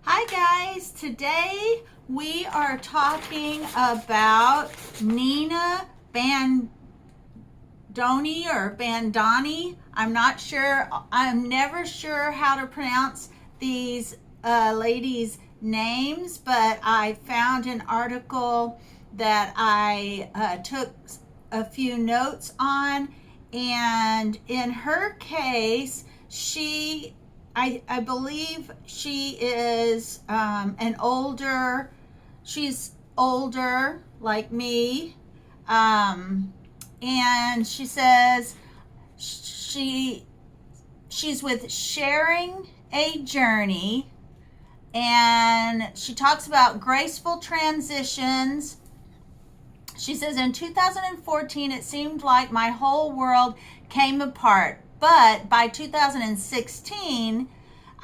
Hi guys, today we are talking about Nina Bandoni or Bandoni. I'm not sure, I'm never sure how to pronounce these ladies' names, but I found an article that I took a few notes on, and in her case, I believe she is she's older like me. And she says she's with Sharing a Journey, and she talks about graceful transitions. She says, in 2014, it seemed like my whole world came apart. But by 2016,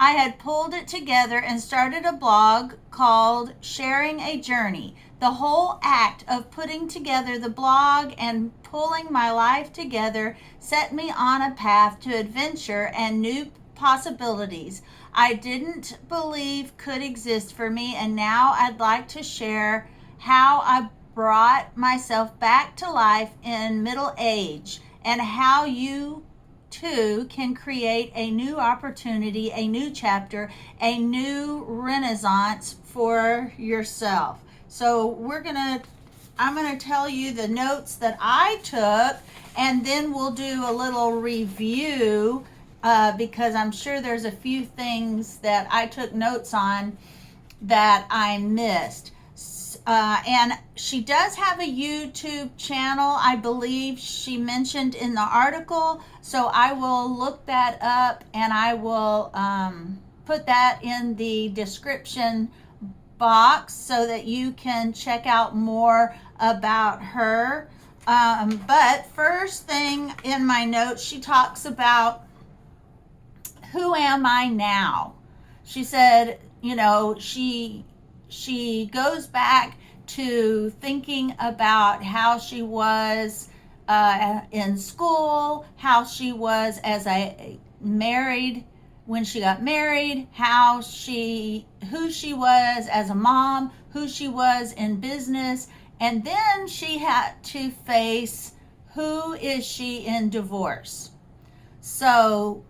I had pulled it together and started a blog called Sharing a Journey. The whole act of putting together the blog and pulling my life together set me on a path to adventure and new possibilities I didn't believe could exist for me. And now I'd like to share how I brought myself back to life in middle age, and how you too can create a new opportunity, a new chapter, a new renaissance for yourself. So I'm gonna tell you the notes that I took, and then we'll do a little review because I'm sure there's a few things that I took notes on that I missed. And she does have a YouTube channel, I believe she mentioned in the article. So I will look that up, and I will put that in the description box so that you can check out more about her. But first thing in my notes, she talks about, who am I now? She said, she goes back to thinking about how she was in school, how she was as a married, when she got married, who she was as a mom, who she was in business, and then she had to face who is she in divorce. So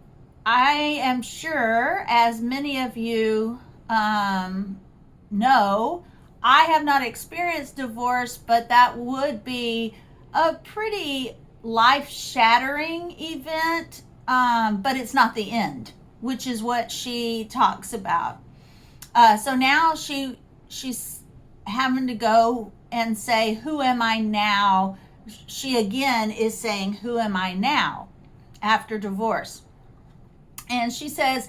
I am sure, as many of you know, I have not experienced divorce, but that would be a pretty life-shattering event, but it's not the end, which is what she talks about. So now she's having to go and say, who am I now? She again is saying, who am I now after divorce? And she says,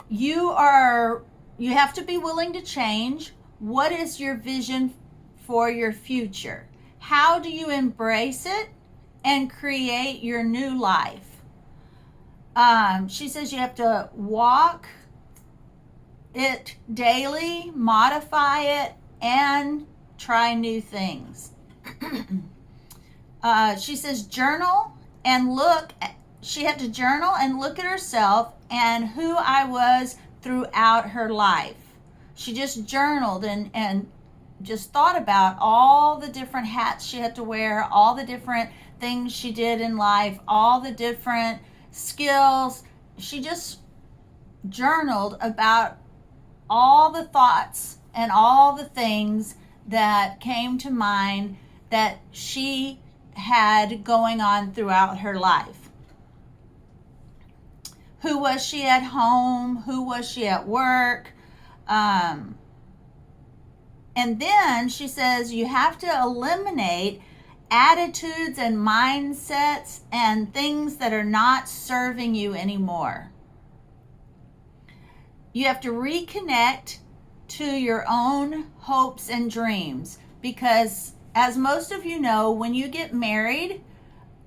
you have to be willing to change. What is your vision for your future? How do you embrace it and create your new life? She says you have to walk it daily, modify it, and try new things. She says she had to journal and look at herself and who I was throughout her life. She just journaled and just thought about all the different hats she had to wear, all the different things she did in life, all the different skills. She just journaled about all the thoughts and all the things that came to mind that she had going on throughout her life. Who was she at home? Who was she at work? And then she says you have to eliminate attitudes and mindsets and things that are not serving you anymore. You have to reconnect to your own hopes and dreams, because as most of you know, when you get married,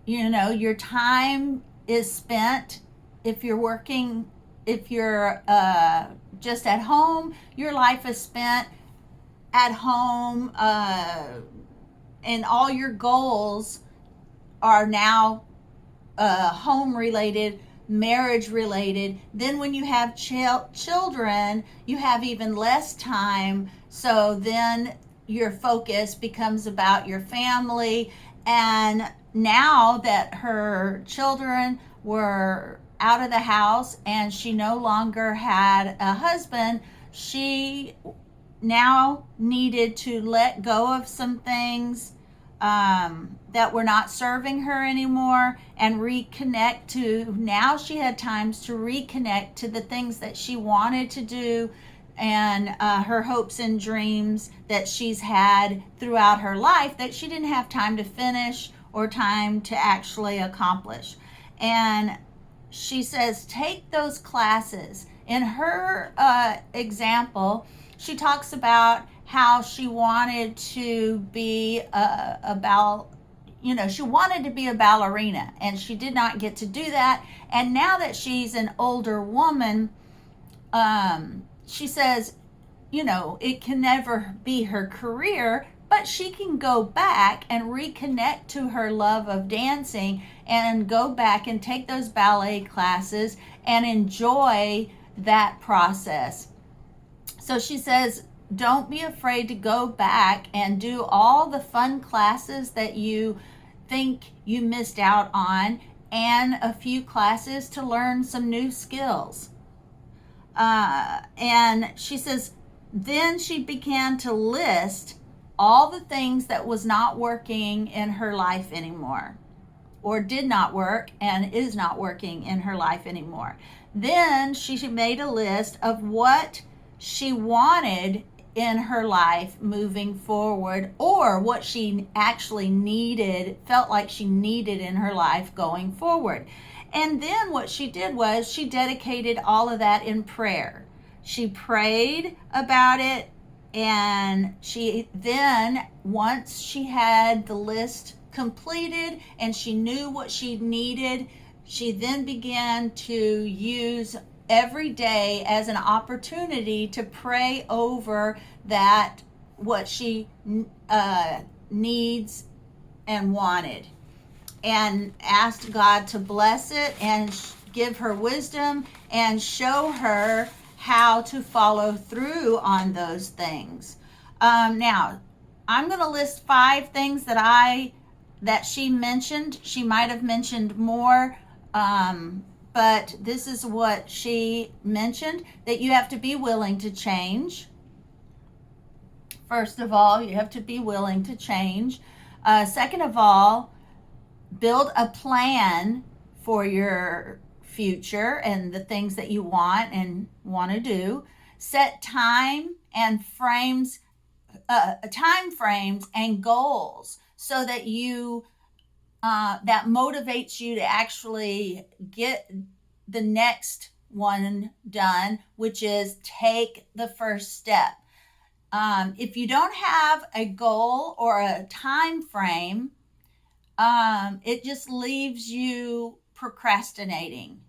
your time is spent. If you're working, if you're just at home, your life is spent at home, and all your goals are now home related, marriage related. Then when you have children, you have even less time. So then your focus becomes about your family. And now that her children were out of the house and she no longer had a husband, she now needed to let go of some things that were not serving her anymore and reconnect to, now she had times to reconnect to the things that she wanted to do and her hopes and dreams that she's had throughout her life that she didn't have time to finish or time to actually accomplish. And she says, take those classes. In her example, she talks about how she wanted to be she wanted to be a ballerina and she did not get to do that. And now that she's an older woman, she says, it can never be her career, but she can go back and reconnect to her love of dancing and go back and take those ballet classes and enjoy that process. So she says, don't be afraid to go back and do all the fun classes that you think you missed out on and a few classes to learn some new skills. And she says, then she began to list all the things that was not working in her life anymore, or did not work and is not working in her life anymore. Then she made a list of what she wanted in her life moving forward, or what she actually needed, felt like she needed in her life going forward. And then what she did was she dedicated all of that in prayer. She prayed about it, and she then, once she had the list completed and she knew what she needed, she then began to use every day as an opportunity to pray over that, what she needs and wanted, and asked God to bless it and give her wisdom and show her how to follow through on those things. Now, I'm going to list 5 things that she mentioned. She might have mentioned more, but this is what she mentioned: that you have to be willing to change. First of all, you have to be willing to change. Second of all, build a plan for your future and the things that you want to do. Set time frames and goals so that that motivates you to actually get the next one done, which is take the first step. If you don't have a goal or a time frame, it just leaves you procrastinating.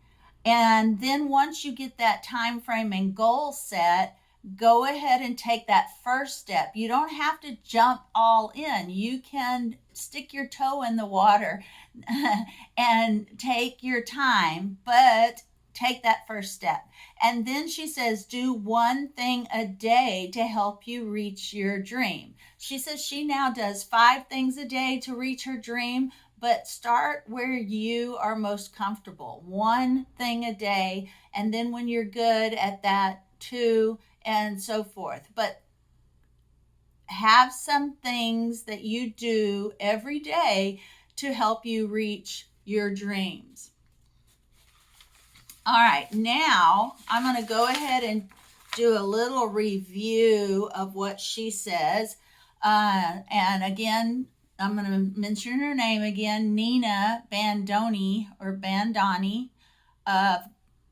And then once you get that time frame and goal set, go ahead and take that first step. You don't have to jump all in. You can stick your toe in the water and take your time, but take that first step. And then she says, do one thing a day to help you reach your dream. She says she now does 5 things a day to reach her dream, but start where you are most comfortable. 1 thing a day, and then when you're good at that, 2, and so forth. But have some things that you do every day to help you reach your dreams. All right, now I'm going to go ahead and do a little review of what she says. And again, I'm going to mention her name again, Nina Bandoni or Bandoni.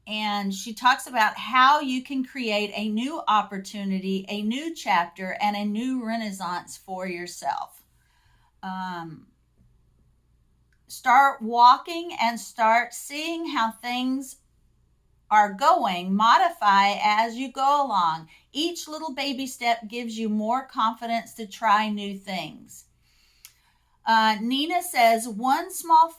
And she talks about how you can create a new opportunity, a new chapter, and a new renaissance for yourself. Start walking and start seeing how things are going. Modify as you go along. Each little baby step gives you more confidence to try new things. Nina says, one small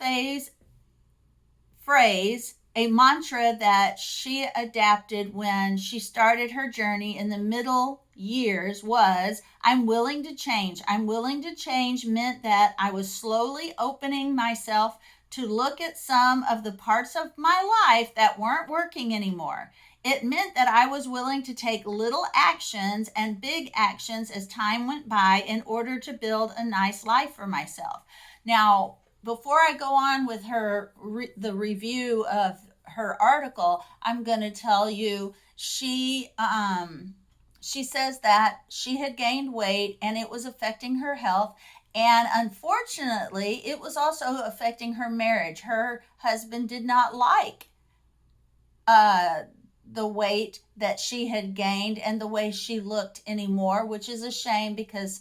phrase a mantra that she adapted when she started her journey in the middle years was, I'm willing to change. I'm willing to change meant that I was slowly opening myself to look at some of the parts of my life that weren't working anymore. It meant that I was willing to take little actions and big actions as time went by in order to build a nice life for myself. Now, before I go on with the review of her article, I'm going to tell you she says that she had gained weight and it was affecting her health, and unfortunately it was also affecting her marriage. Her husband did not like uh, the weight that she had gained and the way she looked anymore, which is a shame because,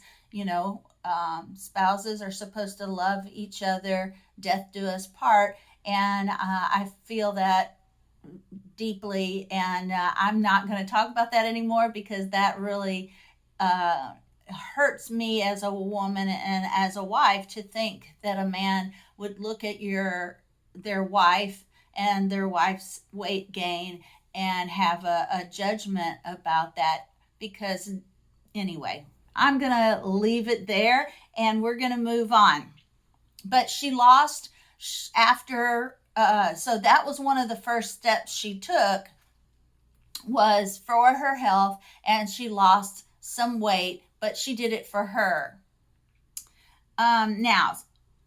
spouses are supposed to love each other, death do us part. And I feel that deeply. And I'm not going to talk about that anymore because that really uh, hurts me as a woman and as a wife to think that a man would look at their wife and their wife's weight gain and have a judgment about that. Because anyway, I'm going to leave it there and we're going to move on. But she lost after, so that was one of the first steps she took, was for her health, and she lost some weight, but she did it for her. Now,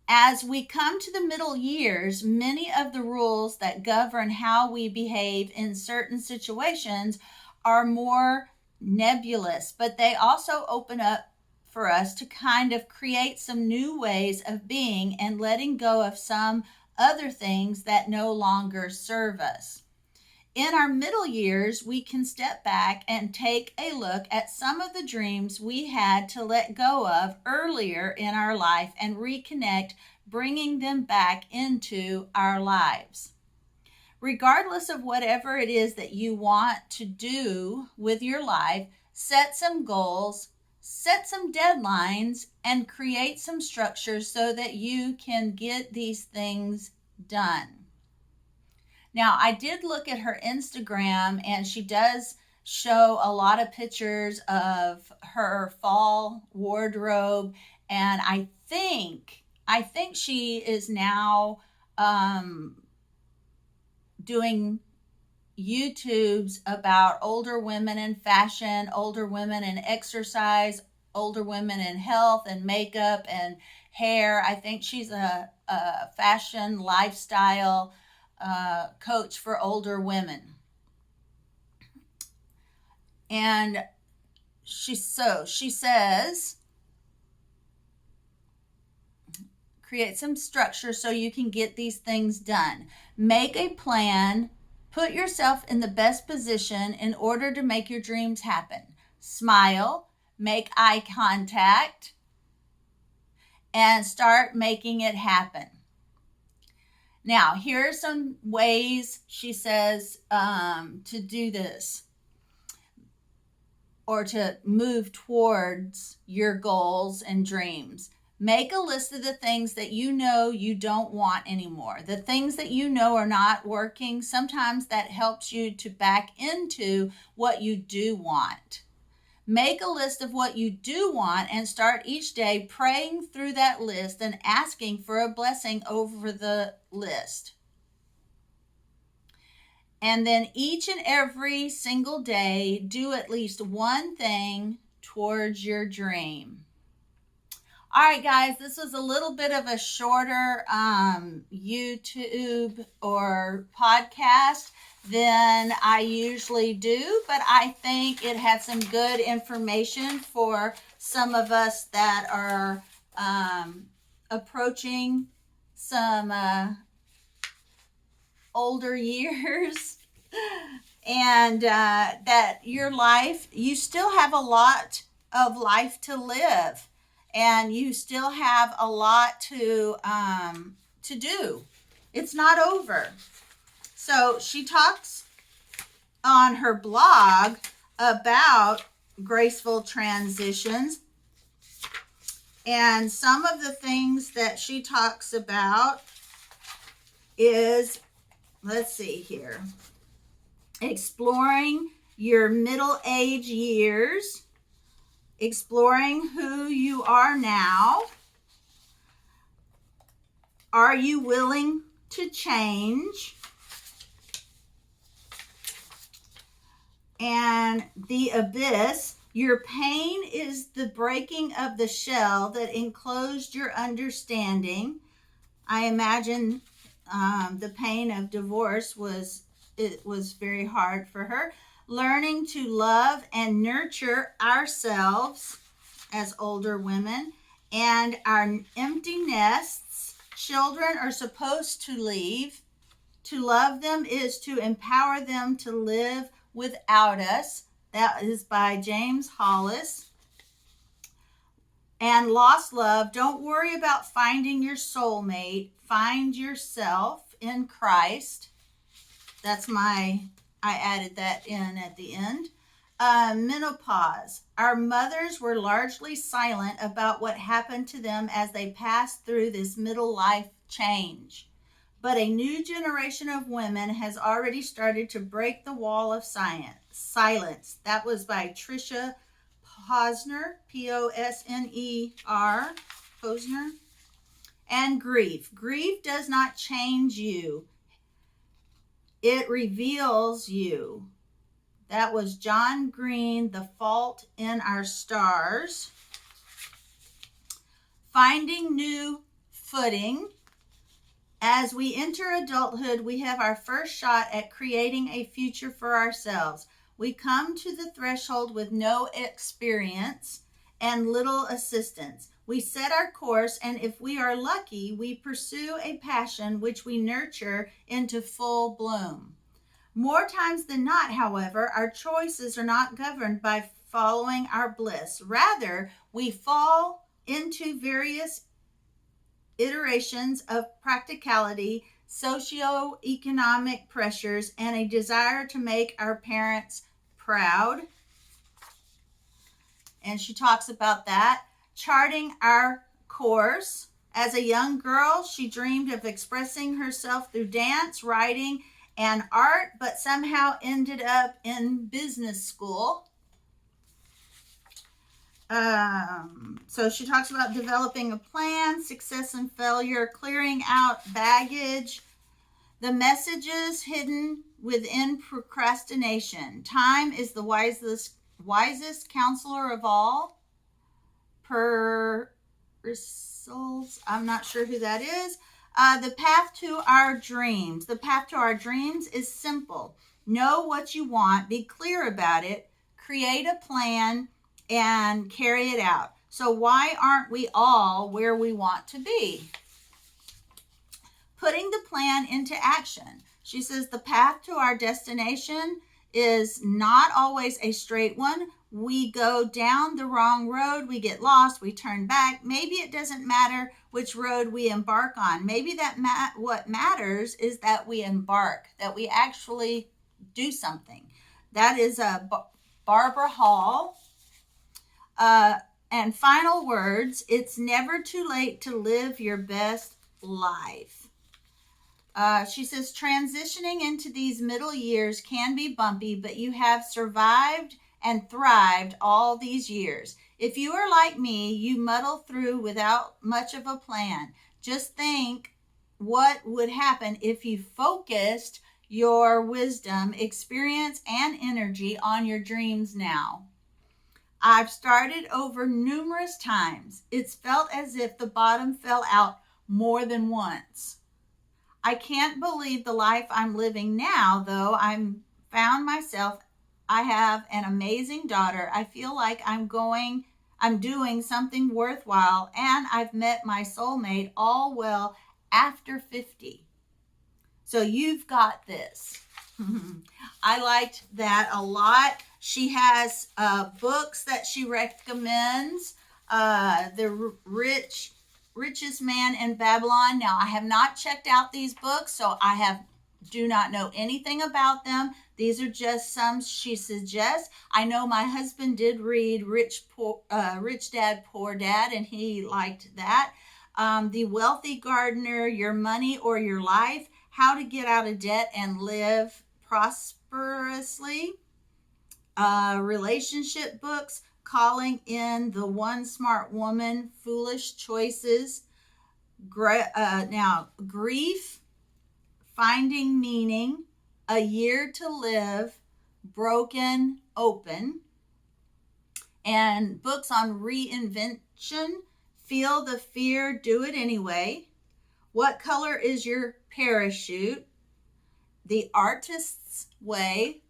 as we come to the middle years, many of the rules that govern how we behave in certain situations are more nebulous, but they also open up for us to kind of create some new ways of being and letting go of some other things that no longer serve us. In our middle years, we can step back and take a look at some of the dreams we had to let go of earlier in our life and reconnect, bringing them back into our lives. Regardless of whatever it is that you want to do with your life, set some goals, set some deadlines, and create some structures so that you can get these things done. Now, I did look at her Instagram and she does show a lot of pictures of her fall wardrobe, and I think she is now doing YouTubes about older women in fashion, older women in exercise, older women in health and makeup and hair. I think she's a fashion lifestyle coach for older women. And she says, create some structure so you can get these things done. Make a plan. Put yourself in the best position in order to make your dreams happen. Smile, make eye contact, and start making it happen. Now, here are some ways she says to do this or to move towards your goals and dreams. Make a list of the things that you know you don't want anymore. The things that you know are not working. Sometimes that helps you to back into what you do want. Make a list of what you do want and start each day praying through that list and asking for a blessing over the list. And then each and every single day, do at least one thing towards your dream. All right, guys, this was a little bit of a shorter YouTube or podcast than I usually do, but I think it had some good information for some of us that are approaching some older years. And that your life, you still have a lot of life to live, and you still have a lot to do. It's not over. So she talks on her blog about graceful transitions, and some of the things that she talks about is let's see here. Exploring your middle age years, exploring who you are now. Are you willing to change? And the abyss, your pain is the breaking of the shell that enclosed your understanding. I imagine the pain of divorce was very hard for her. Learning to love and nurture ourselves as older women, and our empty nests. Children are supposed to leave. To love them is to empower them to live without us. That is by James Hollis. And lost love, don't worry about finding your soulmate. Find yourself in Christ. I added that in at the end. Menopause. Our mothers were largely silent about what happened to them as they passed through this middle life change. But a new generation of women has already started to break the wall of silence. That was by Tricia Posner, Posner, Posner. And grief. Grief does not change you. It reveals you. That was John Green, The Fault in Our Stars. Finding new footing. As we enter adulthood, we have our first shot at creating a future for ourselves. We come to the threshold with no experience and little assistance. We set our course, and if we are lucky, we pursue a passion which we nurture into full bloom. More times than not, however, our choices are not governed by following our bliss. Rather, we fall into various iterations of practicality, socio-economic pressures, and a desire to make our parents proud. And she talks about that. Charting our course. As a young girl, she dreamed of expressing herself through dance, writing, and art, but somehow ended up in business school. So she talks about developing a plan, success and failure, clearing out baggage, the messages hidden within procrastination. Time is the wisest counselor of all. I'm not sure who that is. The path to our dreams. The path to our dreams is simple. Know what you want, be clear about it, create a plan, and carry it out. So why aren't we all where we want to be? Putting the plan into action. She says the path to our destination is not always a straight one. We go down the wrong road, we get lost, we turn back. Maybe it doesn't matter which road we embark on. Maybe what matters is that we embark, that we actually do something. That is Barbara Hall. And final words, it's never too late to live your best life. She says transitioning into these middle years can be bumpy, but you have survived and thrived all these years. If you are like me, you muddle through without much of a plan. Just think what would happen if you focused your wisdom, experience, and energy on your dreams now. I've started over numerous times. It's felt as if the bottom fell out more than once. I can't believe the life I'm living now, though. I have an amazing daughter. I feel like I'm doing something worthwhile, and I've met my soulmate, all well after 50. So you've got this. I liked that a lot. She has books that she recommends. The Richest Man in Babylon. Now, I have not checked out these books, so do not know anything about them. These are just some she suggests. I know my husband did read Rich Dad, Poor Dad, and he liked that. The Wealthy Gardener, Your Money or Your Life, How to Get Out of Debt and Live Prosperously. Relationship books, Calling in the One Smart Woman, Foolish Choices. Now, Grief, Finding Meaning, A Year to Live, Broken Open. And books on reinvention, Feel the Fear, Do It Anyway. What Color is Your Parachute? The Artist's Way.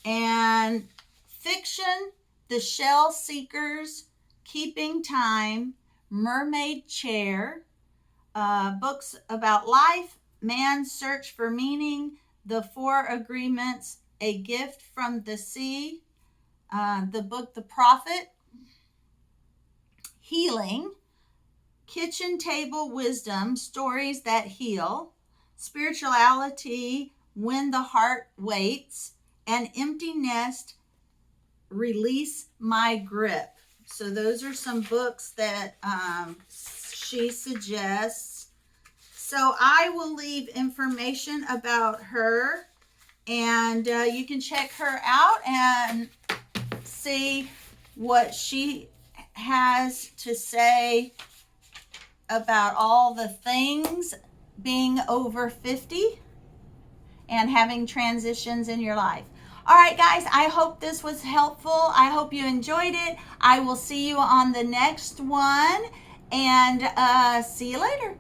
And fiction, The Shell Seekers, Keeping Time, Mermaid Chair. Books about life, Man's Search for Meaning, The Four Agreements, A Gift from the Sea. The book The Prophet. Healing, Kitchen Table Wisdom, Stories That Heal. Spirituality, When the Heart Waits. An Empty Nest, Release My Grip. So those are some books that she suggests. So I will leave information about her, and you can check her out and see what she has to say about all the things being over 50 and having transitions in your life. All right, guys, I hope this was helpful. I hope you enjoyed it. I will see you on the next one, and see you later.